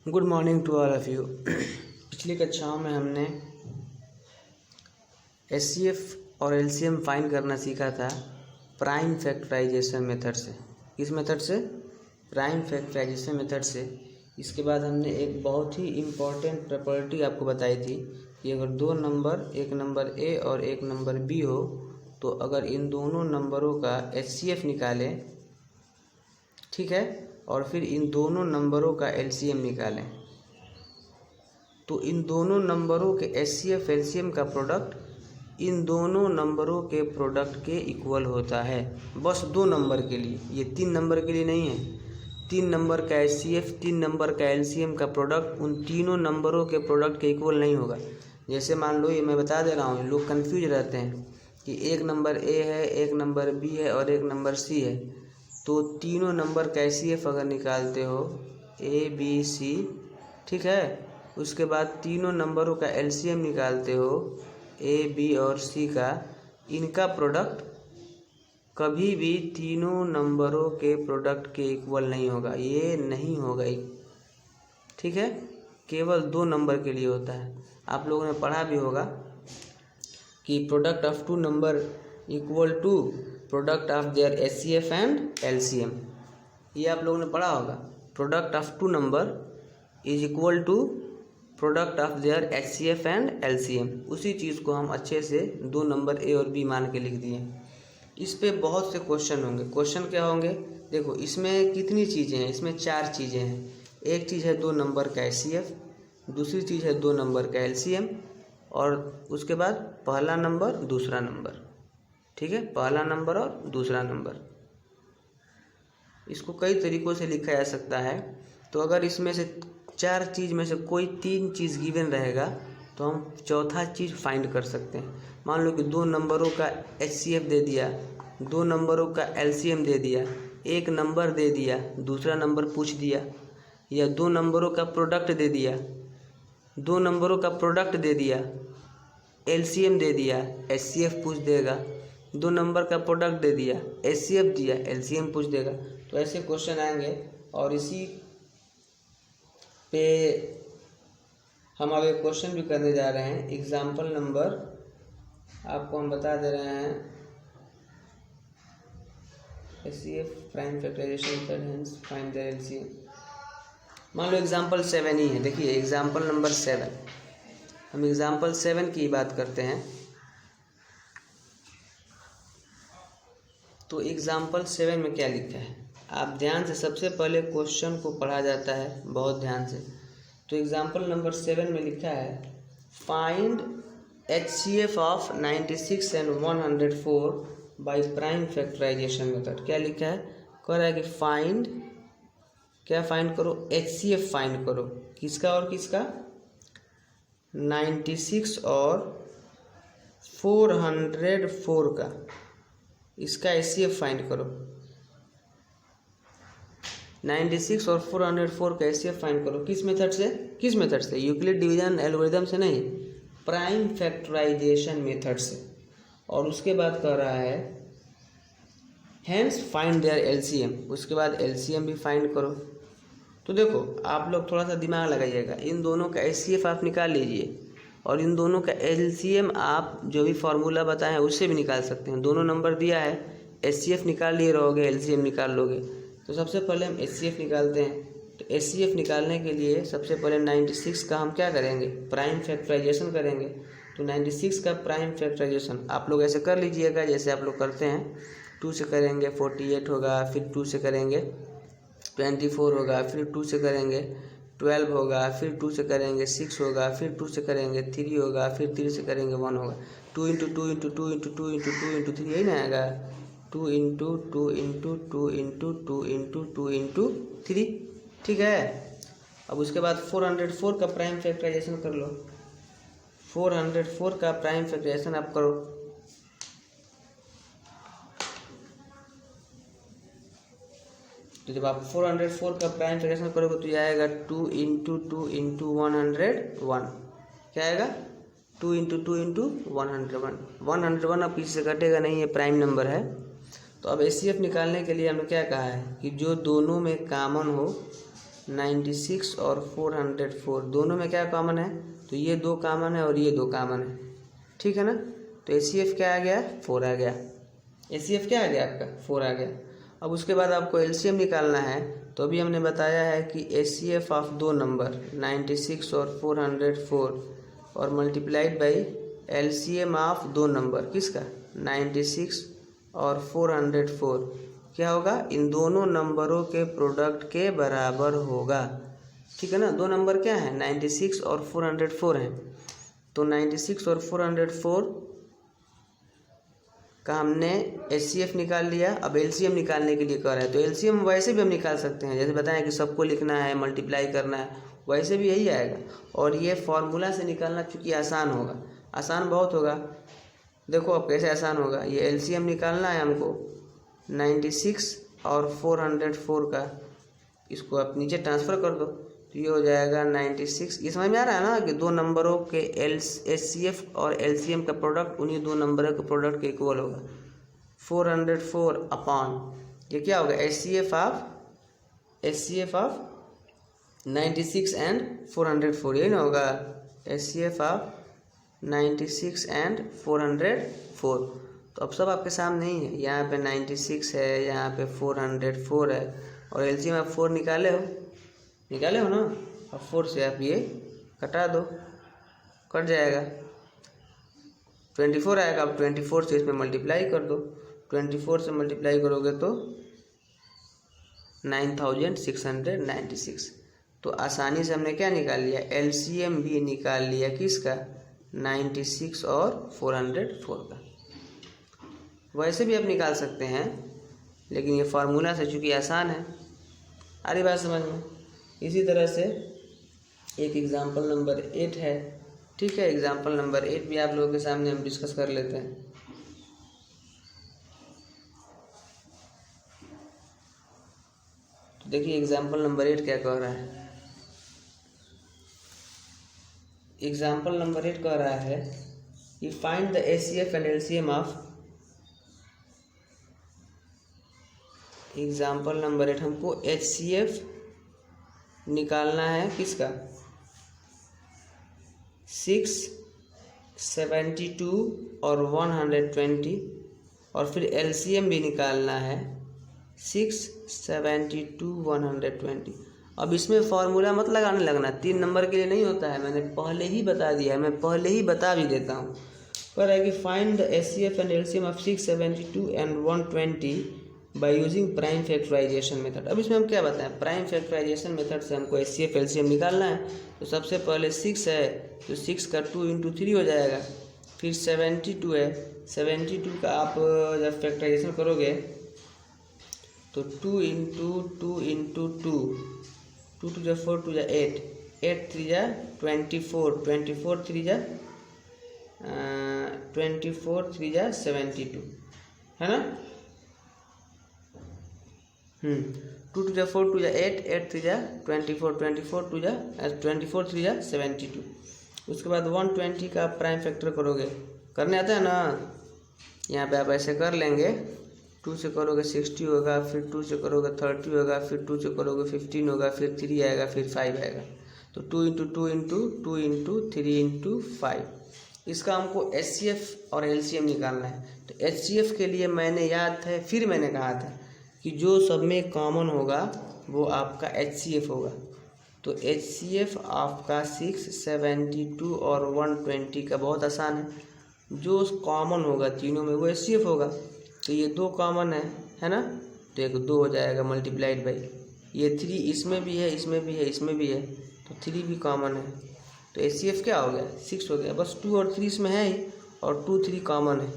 Good morning to all of you. पिछली कक्षाओं में हमने एचसीएफ और एलसीएम फाइंड करना सीखा था प्राइम फैक्टराइजेशन मेथड से। किस मेथड से? प्राइम फैक्टराइजेशन मेथड से। इसके बाद हमने एक बहुत ही इम्पॉर्टेंट प्रॉपर्टी आपको बताई थी कि अगर दो नंबर, एक नंबर ए और एक नंबर बी हो, तो अगर इन दोनों नंबरों का एचसीएफ निकालें, ठीक है, और फिर इन दोनों नंबरों का एलसीएम निकालें, तो इन दोनों नंबरों के एचसीएफ एलसीएम का प्रोडक्ट इन दोनों नंबरों के प्रोडक्ट के इक्वल होता है। बस दो नंबर के लिए, ये तीन नंबर के लिए नहीं है। तीन नंबर का एचसीएफ, तीन नंबर का एलसीएम का प्रोडक्ट उन तीनों नंबरों के प्रोडक्ट के इक्वल नहीं होगा। जैसे मान लो, ये मैं बता दे रहा हूँ, लोग कन्फ्यूज रहते हैं कि एक नंबर ए है, एक नंबर बी है और एक नंबर सी है, तो तीनों नंबर का एचसीएफ अगर निकालते हो ए बी सी, ठीक है, उसके बाद तीनों नंबरों का एलसीएम निकालते हो ए बी और सी का, इनका प्रोडक्ट कभी भी तीनों नंबरों के प्रोडक्ट के इक्वल नहीं होगा। ये नहीं होगा, ठीक है, केवल दो नंबर के लिए होता है। आप लोगों ने पढ़ा भी होगा कि product of two number equal to product of their HCF and LCM. ये आप लोगों ने पढ़ा होगा। Product of two number is equal to product of their HCF and LCM. उसी चीज़ को हम अच्छे से दो नंबर ए और बी मान के लिख दिए। इस पे बहुत से क्वेश्चन होंगे। क्वेश्चन क्या होंगे? देखो, इसमें कितनी चीज़ें हैं? इसमें चार चीज़ें हैं। एक चीज़ है दो नंबर का एचसीएफ, दूसरी चीज़ है दो नंबर का एलसीएम, और उसके बाद पहला नंबर, दूसरा नंबर, ठीक है, पहला नंबर और दूसरा नंबर। इसको कई तरीक़ों से लिखा जा सकता है। तो अगर इसमें से चार चीज़ में से कोई तीन चीज़ गिवन रहेगा तो हम चौथा चीज़ फाइंड कर सकते हैं। मान लो कि दो नंबरों का एचसीएफ दे दिया, दो नंबरों का एलसीएम दे दिया, एक नंबर दे दिया, दूसरा नंबर पूछ दिया, या दो नंबरों का प्रोडक्ट दे दिया, दो नंबरों का प्रोडक्ट दे दिया, एलसीएम दे दिया, एचसीएफ पूछ देगा, दो नंबर का प्रोडक्ट दे दिया, एचसीएफ दिया, एलसीएम पूछ देगा। तो ऐसे क्वेश्चन आएंगे। और इसी पे हम अब एक क्वेश्चन भी करने जा रहे हैं। एग्जाम्पल नंबर आपको हम बता दे रहे हैं, HCF prime factorization method, hence find the LCM. मान लो एग्जाम्पल 7 ही है। देखिए, एग्जाम्पल नंबर 7, हम एग्जाम्पल 7 की बात करते हैं। तो एग्जाम्पल 7 में क्या लिखा है आप ध्यान से, सबसे पहले क्वेश्चन को पढ़ा जाता है बहुत ध्यान से। तो एग्जाम्पल नंबर 7 में लिखा है, find HCF of 96 and 104 by prime factorization method. क्या लिखा है? कह रहा है कि फाइंड, क्या फाइंड करो? एचसीएफ फाइंड करो। किसका और किसका? 96 और 404 का, इसका एचसीएफ फाइंड करो। 96 और 404 का एचसीएफ फाइंड करो। किस मेथड से? किस मेथड से? यूक्लिड डिवीजन एल्गोरिथम से नहीं, प्राइम फैक्टराइजेशन मेथड से। और उसके बाद कह रहा है हेंस फाइंड देयर एलसीएम। उसके बाद एलसीएम भी फाइंड करो। तो देखो, आप लोग थोड़ा सा दिमाग लगाइएगा। इन दोनों का एचसीएफ आप निकाल लीजिए और इन दोनों का एलसीएम आप जो भी फार्मूला बताए हैं उससे भी निकाल सकते हैं। दोनों नंबर दिया है, एचसीएफ निकाल लिए रहोगे, एलसीएम निकाल लोगे। तो सबसे पहले हम एचसीएफ निकालते हैं। तो एचसीएफ निकालने के लिए सबसे पहले 96 का हम क्या करेंगे? प्राइम फैक्टराइजेशन करेंगे। तो 96 का प्राइम फैक्टराइजेशन आप लोग ऐसे कर लीजिएगा जैसे आप लोग करते हैं। 2 से करेंगे 48 होगा, फिर 2 से करेंगे 24 होगा, फिर 2 से करेंगे 12 होगा, फिर 2 से करेंगे 6 होगा, फिर 2 से करेंगे 3 होगा, फिर 3 से करेंगे 1 होगा। 2 into 2 into 2 into 2 into 2 into 3, यही ना आएगा? 2 into 2 into 2 into 2 into 2 into 3, ठीक है। अब उसके बाद 404 का प्राइम फैक्टराइजेशन कर लो। 404 का प्राइम फैक्टराइजेशन आप करो। तो जब आप 404 का प्राइम फैक्टराइजेशन करोगे तो यह आएगा 2 इंटू 2 इंटू 101। क्या आएगा? 2 इंटू 2 इंटू 101। 101 अब किसी से घटेगा नहीं, ये प्राइम नंबर है। तो अब एचसीएफ निकालने के लिए हमने क्या कहा है कि जो दोनों में कॉमन हो 96 और 404 दोनों में क्या कॉमन है, तो ये 2 कॉमन है और ये 2 कॉमन है, ठीक है ना। तो HCF क्या आ गया, 4 आ गया। HCF क्या आ गया आपका, 4 आ गया। अब उसके बाद आपको LCM निकालना है, तो अभी हमने बताया है कि HCF ऑफ 2 नंबर 96 और 404 और multiplied by LCM of 2 number किसका, 96 और 404 क्या होगा, इन दोनों नंबरों के प्रोडक्ट के बराबर होगा, ठीक है ना। 2 नंबर क्या है, 96 और 404 हैं, तो 96 और 404 का हमने HCF निकाल लिया। अब LCM निकालने के लिए कह रहा है, तो LCM वैसे भी हम निकाल सकते हैं, जैसे बताएं कि सबको लिखना है, मल्टीप्लाई करना है, वैसे भी यही आएगा। और ये फार्मूला से निकालना चूँकि आसान होगा, आसान बहुत होगा। देखो अब कैसे आसान होगा, ये LCM निकालना है हमको 96 और 404 का, इसको आप नीचे ट्रांसफ़र कर दो, तो ये हो जाएगा 96। ये समझ में आ रहा है ना कि 2 नंबरों के HCF और LCM का प्रोडक्ट उन्हीं 2 नंबरों के प्रोडक्ट के इक्वल होगा। 404 अपॉन ये क्या होगा, HCF ऑफ 96 एंड 404, यही ना होगा, HCF ऑफ 96 एंड 404। तो अब सब आपके सामने ही है, यहाँ पे 96 है, यहाँ पे 404 है, और LCM आप 4 निकाले हो ना। अब 4 से आप ये कटा दो, कट जाएगा, 24 आएगा। अब 24 से इसमें मल्टीप्लाई कर दो, 24 से मल्टीप्लाई करोगे तो 9696। तो आसानी से हमने क्या निकाल लिया, LCM भी निकाल लिया किसका, 96 और 404 का। वैसे भी आप निकाल सकते हैं, लेकिन ये फार्मूला से चूँकि आसान है। आ रही बात समझ में। इसी तरह से एक एग्जाम्पल नंबर 8 है, ठीक है। एग्जाम्पल नंबर 8 भी आप लोगों के सामने हम डिस्कस कर लेते हैं। तो देखिए एग्जाम्पल नंबर 8 क्या कह रहा है। एग्जाम्पल नंबर 8 कह रहा है कि find the HCF and LCM of, example number 8 हमको HCF निकालना है किसका, 6, 72 और 120, और फिर LCM भी निकालना है 6, 72, 120। अब इसमें फार्मूला मत लगाने लगना, 3 नंबर के लिए नहीं होता है, मैंने पहले ही बता दिया है, मैं पहले ही बता भी देता हूँ। कह रहा है कि find the HCF and LCM of 6, 72 and 120 by using prime factorization method. अब इसमें हम क्या बताएं, प्राइम फैक्टराइजेशन मेथड से हमको HCF LCM निकालना है। तो सबसे पहले 6 है, तो 6 का 2 × 3 हो जाएगा। फिर 72 है, 72 का आप जब फैक्टराइजेशन करोगे तो 2 × 2 × 2, 2 2 जा 4, 2 जा 8, 8 3 जा 24, 24 3 जा 24 3 जा 72, है ना। 2 2 जा 4, 2 जा 8, 8 3 जा 24, 24 2 जा 24 3 जा 72। उसके बाद 120 का आप प्राइम फैक्टर करोगे, करने आता है ना, यहाँ पे आप ऐसे कर लेंगे। 2 से करोगे 60 होगा, फिर 2 से करोगे 30 होगा, फिर 2 से करोगे 15 होगा, फिर 3 आएगा, फिर 5 आएगा। तो 2 × 2 × 2 × 3 × 5। इसका हमको HCF और LCM निकालना है। तो HCF के लिए मैंने याद है, फिर मैंने कहा था कि जो सब में कॉमन होगा वो आपका HCF होगा। तो HCF आपका 6, 72 और 120 का बहुत आसान है, जो कॉमन होगा तीनों में वो HCF होगा। तो ये 2 कॉमन है ना, तो एक 2 हो जाएगा मल्टीप्लाइड बाई ये 3, इसमें भी है, इसमें भी है, इसमें भी है, तो 3 भी कॉमन है। तो HCF क्या हो गया, 6 हो गया। बस 2 और 3 इसमें है ही, और 2 3 कॉमन है,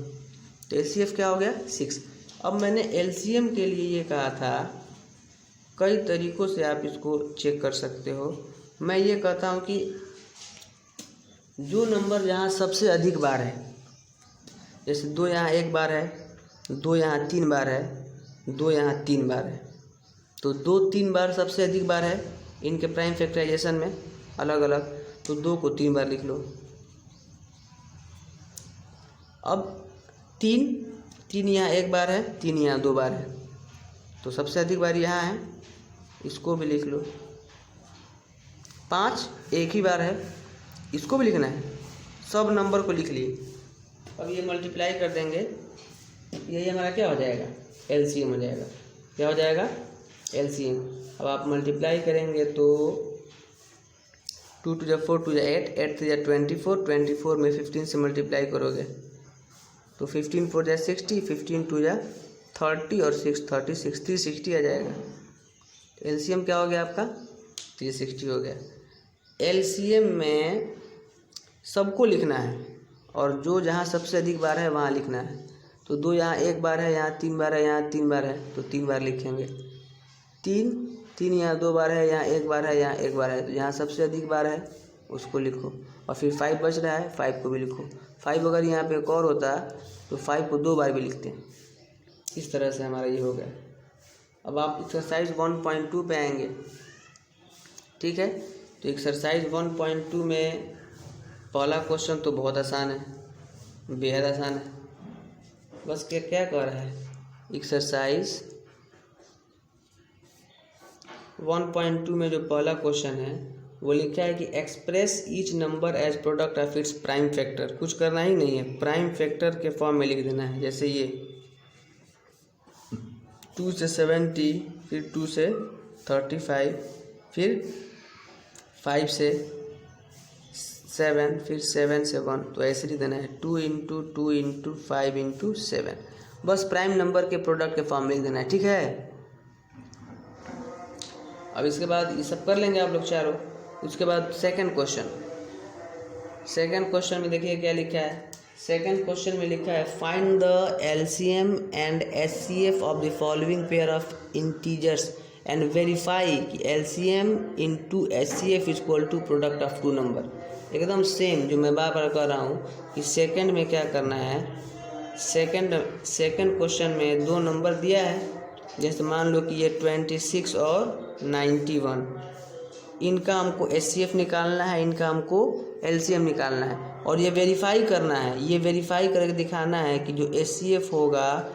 तो HCF क्या हो गया, 6। अब मैंने LCM के लिए ये कहा था, कई तरीक़ों से आप इसको चेक कर सकते हो। मैं ये कहता हूँ कि जो नंबर जहाँ सबसे अधिक बार है, जैसे 2 यहाँ 1 बार है, 2 यहाँ 3 बार है, 2 यहाँ 3 बार है, तो 2 3 बार सबसे अधिक बार है इनके प्राइम फैक्टराइजेशन में अलग अलग, तो 2 को 3 बार लिख लो। अब 3 यहाँ 1 बार है, 3 यहाँ 2 बार है, तो सबसे अधिक बार यहाँ है, इसको भी लिख लो। 5 एक ही बार है, इसको भी लिखना है, सब नंबर को लिख लिए। अब ये मल्टीप्लाई कर देंगे, यही हमारा क्या हो जाएगा, एलसीएम हो जाएगा। क्या हो जाएगा, एलसीएम। अब आप मल्टीप्लाई करेंगे तो 2 × 4 = 8, 8 × 24, 24 में 15 से मल्टीप्लाई करोगे तो 15 × 4 = 60, 15 × 2 = 30 और 6 30 60 60 आ जाएगा। एलसीएम क्या हो गया आपका, 360 हो गया। एलसीएम में सबको लिखना है और जो जहाँ सबसे अधिक बार है वहाँ लिखना है। तो 2 यहाँ 1 बार है, यहाँ 3 बार है, यहाँ 3 बार है, तो 3 बार लिखेंगे। 3 यहाँ 2 बार है, यहाँ 1 बार है, यहाँ 1 बार है, तो यहाँ सबसे अधिक बार है उसको लिखो। और फिर 5 बच रहा है, 5 को भी लिखो। 5 अगर यहाँ पे एक और होता तो 5 को 2 बार भी लिखते हैं। इस तरह से हमारा ये हो गया। अब आप एक्सरसाइज 1.2 पे आएंगे, ठीक है। तो एक्सरसाइज 1.2 में पहला क्वेश्चन तो बहुत आसान है, बेहद आसान है। बस क्या क्या कर रहा है, एक्सरसाइज 1.2 में जो पहला क्वेश्चन है वो लिखा है कि express each number as product of its prime factor. कुछ करना ही नहीं है, प्राइम फैक्टर के फॉर्म में लिख देना है। जैसे ये 2 से 70, फिर 2 से 35, फिर 5 से 7, फिर 7 से 1, तो ऐसे लिख देना है 2 × 2 × 5 × 7। बस प्राइम नंबर के प्रोडक्ट के फॉर्म में लिख देना है, ठीक है। अब इसके बाद ये सब कर लेंगे आप लोग चारों। उसके बाद सेकंड क्वेश्चन में देखिए क्या लिखा है। सेकंड क्वेश्चन में लिखा है find the LCM and HCF of the following pair of integers and verify कि LCM × HCF = product of 2 number. एकदम सेम जो मैं बार बार कर रहा हूँ कि सेकंड में क्या करना है। सेकंड क्वेश्चन में 2 नंबर दिया है, जैसे मान लो कि ये 26 और 91, इनका हमको एचसीएफ निकालना है, इनका हमको एलसीएम निकालना है और ये वेरीफाई करना है। ये वेरीफाई करके दिखाना है कि जो एचसीएफ होगा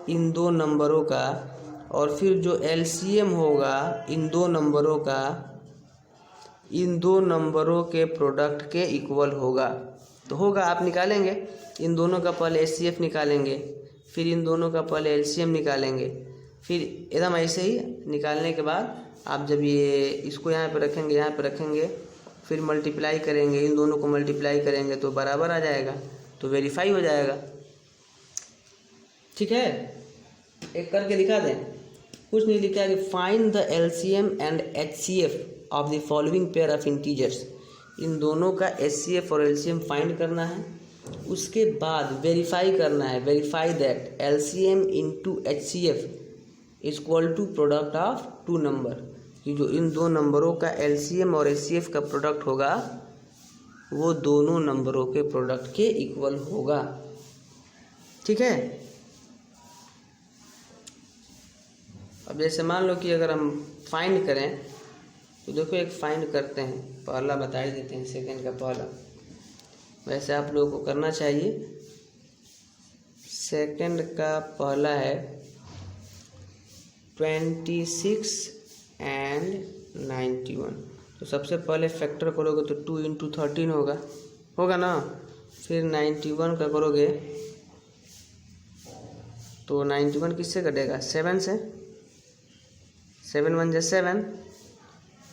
इन 2 नंबरों का और फिर जो एलसीएम होगा इन 2 नंबरों का, इन 2 नंबरों के प्रोडक्ट के इक्वल होगा। तो होगा, आप निकालेंगे, इन दोनों का पहले एचसीएफ निकालेंगे, फिर इन दोनों का पहले एलसीएम निकालेंगे, फिर एकदम ऐसे ही निकालने के बाद आप जब ये इसको यहाँ पे रखेंगे, यहाँ पे रखेंगे, फिर मल्टीप्लाई करेंगे, इन दोनों को मल्टीप्लाई करेंगे तो बराबर आ जाएगा, तो वेरीफाई हो जाएगा, ठीक है। एक करके दिखा दें। कुछ नहीं लिखा है कि find the LCM and HCF of the following pair of integers. इन दोनों का एचसीएफ और एलसीएम फाइंड करना है। उसके बाद वेरीफाई करना है, verify that LCM × HCF = product of 2 number, कि जो इन 2 नंबरों का एलसीएम और एचसीएफ का प्रोडक्ट होगा वो दोनों नंबरों के प्रोडक्ट के इक्वल होगा, ठीक है। अब जैसे मान लो कि अगर हम फाइंड करें तो देखो एक फाइंड करते हैं, पहला बता ही देते हैं, सेकंड का पहला वैसे आप लोगों को करना चाहिए। सेकंड का पहला है 26 एंड 91। तो सबसे पहले फैक्टर करोगे तो 2 × 13 होगा ना। फिर 91 का करोगे तो 91 किससे कटेगा, 7 से, 7 × 1 = 7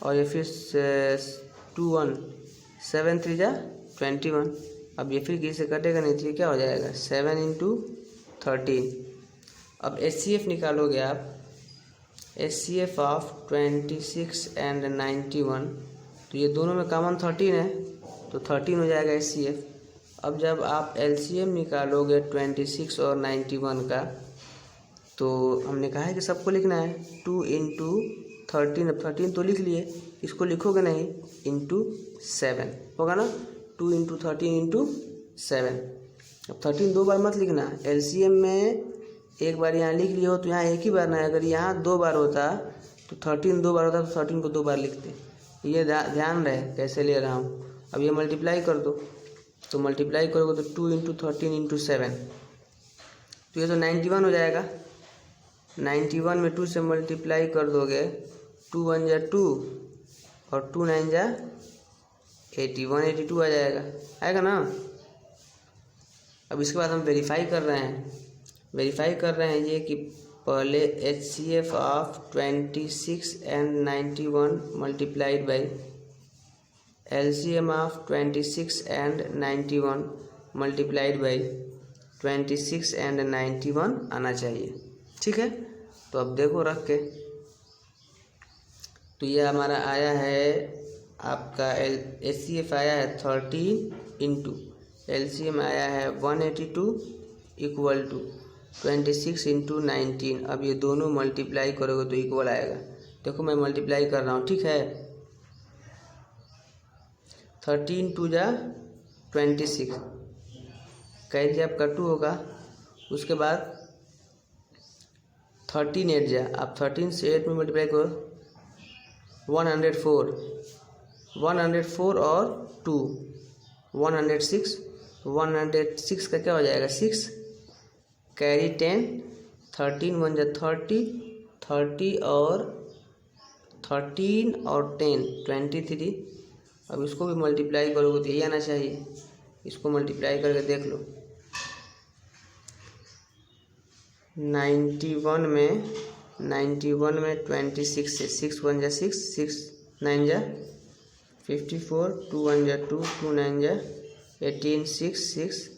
और ये फिर 2 1 7 3 = 21। अब ये फिर किससे कटेगा नहीं, तो ये क्या हो जाएगा 7 × 13। अब एचसीएफ निकालोगे आप, एचसीएफ ऑफ 26 एंड 91, तो ये दोनों में कॉमन 13 है तो 13 हो जाएगा एचसीएफ। अब जब आप एलसीएम निकालोगे 26 और 91 का, तो हमने कहा है कि सबको लिखना है 2 × 13। अब 13 तो लिख लिए, इसको लिखोगे नहीं, × 7 होगा ना, 2 × 13 × 7। अब 13 2 बार मत लिखना, एलसीएम में एक बार यहाँ लिख लिया हो तो यहाँ एक ही बार ना है। अगर यहाँ 2 बार होता तो 13 2 बार होता तो 13 को 2 बार लिखते। ये ध्यान रहे कैसे ले रहा हूँ। अब ये मल्टीप्लाई कर दो, तो मल्टीप्लाई करोगे तो 2 × 13 × 7, तो ये तो 91 हो जाएगा। 91 में 2 से मल्टीप्लाई कर दोगे, 2 1 = 2 और 2 9 जा 80, 182 आ जाएगा, आएगा ना। अब इसके बाद हम वेरीफाई कर रहे हैं ये कि पहले HCF of 26 and 91 multiplied by LCM of 26 and 91 multiplied by 26 and 91 आना चाहिए, ठीक है। तो अब देखो रख के, तो ये हमारा आया है आपका HCF आया है 13 इंटू LCM आया है 182 इक्वल टू 26 इंटू 19। अब ये दोनों मल्टीप्लाई करोगे तो इक्वल आएगा। देखो मैं मल्टीप्लाई कर रहा हूँ, ठीक है। 13 2 जा 26, कैरी आपका 2 होगा। उसके बाद 13 8 जा, आप 13 से 8 में मल्टीप्लाई करो 104 और 2 106, 106 का क्या हो जाएगा 6, कैरी 10, 13 1 जा 30 और 13 और 10 23। अब इसको भी मल्टीप्लाई करोगे तो ये आना चाहिए। इसको मल्टीप्लाई करके देख लो, 91 में 26 से 6 1 जा 6, 6 9 जा 54, 2 1 जा 2, 2 9 जा 18, 6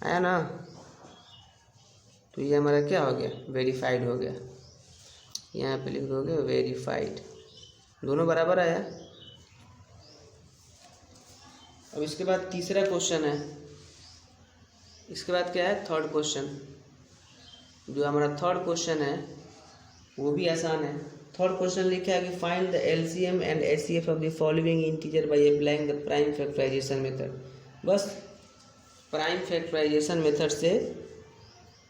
आया ना। तो ये हमारा क्या हो गया, वेरीफाइड हो गया। यहाँ पे लिख दोगे वेरीफाइड, दोनों बराबर आया। अब इसके बाद तीसरा क्वेश्चन है। इसके बाद क्या है, थर्ड क्वेश्चन। जो हमारा थर्ड क्वेश्चन है वो भी आसान है। थर्ड क्वेश्चन लिखा है कि find the LCM and HCF of the following integer by applying the prime factorization method. बस प्राइम फैक्टराइजेशन मेथड से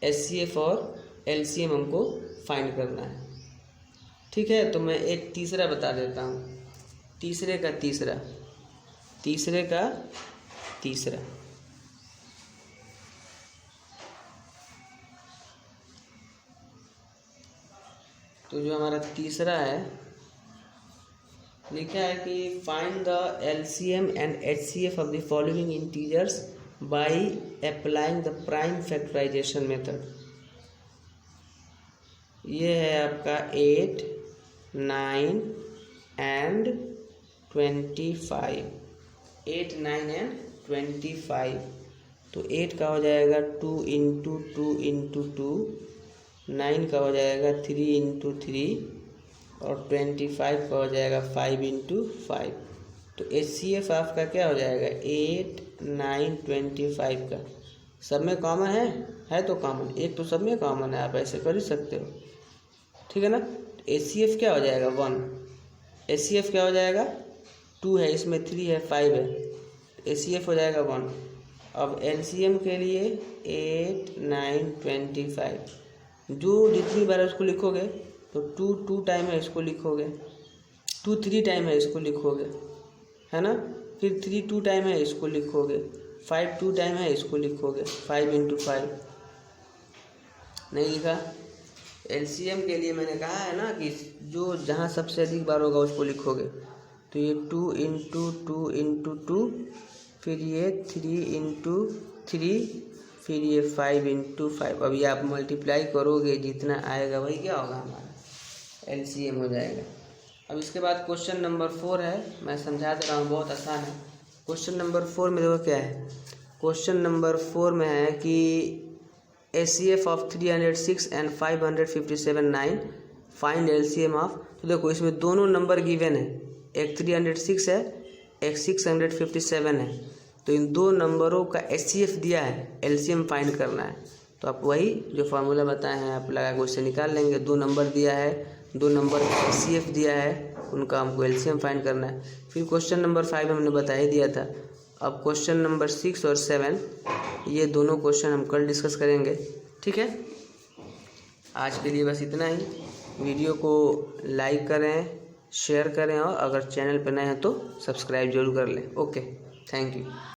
HCF और LCM हमको फाइंड करना है, ठीक है। तो मैं एक तीसरा बता देता हूँ, तीसरे का तीसरा। तो जो हमारा तीसरा है लिखा है कि find the LCM and HCF of the following integers by applying the prime factorization method. ये है आपका 8 9 एंड 25, 8 9 एंड 25। तो 8 का हो जाएगा 2 इंटू 2 इंटू 2, 9 का हो जाएगा 3 इंटू 3 और 25 का हो जाएगा 5 इंटू 5। तो HCF आपका क्या हो जाएगा 8 9 25 का सब में कॉमन है तो कॉमन, एक तो सब में कॉमन है, आप ऐसे कर ही सकते हो, ठीक है ना। HCF क्या हो जाएगा 1, HCF क्या हो जाएगा 2 है, इसमें 3 है 5 है, HCF हो जाएगा 1। अब LCM के लिए 8 9 25, जो जितनी बार उसको लिखोगे तो 2 टाइम है इसको लिखोगे, 2 3 टाइम है इसको लिखोगे, है ना। फिर 3 2 टाइम है इसको लिखोगे, 5 2 टाइम है इसको लिखोगे, 5 इंटू 5 नहीं लिखा। LCM के लिए मैंने कहा है ना कि जो जहाँ सबसे अधिक बार होगा उसको लिखोगे। तो ये 2 इंटू 2 इंटू 2, फिर ये 3 इंटू 3, फिर ये 5 इंटू 5। अब ये आप मल्टीप्लाई करोगे जितना आएगा वही क्या होगा हमारा LCM हो जाएगा। अब इसके बाद क्वेश्चन नंबर 4 है, मैं समझा दे रहा हूँ, बहुत आसान है। क्वेश्चन नंबर 4 में देखो क्या है। क्वेश्चन नंबर 4 में है कि HCF of 306 and 557 9, find LCM of. तो देखो इसमें दोनों नंबर गिवन है, एक 306 है एक 657 है। तो इन दो नंबरों का HCF दिया है, LCM फाइंड करना है। तो आप वही जो फार्मूला बताए हैं आप लगा के उससे निकाल लेंगे। दो नंबर दिया है, दो नंबर का HCF दिया है, उनका हमको LCM फाइंड करना है। फिर क्वेश्चन नंबर 5 हमने बता ही दिया था। अब क्वेश्चन नंबर 6 और 7 ये दोनों क्वेश्चन हम कल डिस्कस करेंगे, ठीक है। आज के लिए बस इतना ही। वीडियो को लाइक करें, शेयर करें और अगर चैनल पर नए हैं तो सब्सक्राइब जरूर कर लें। Okay, thank you.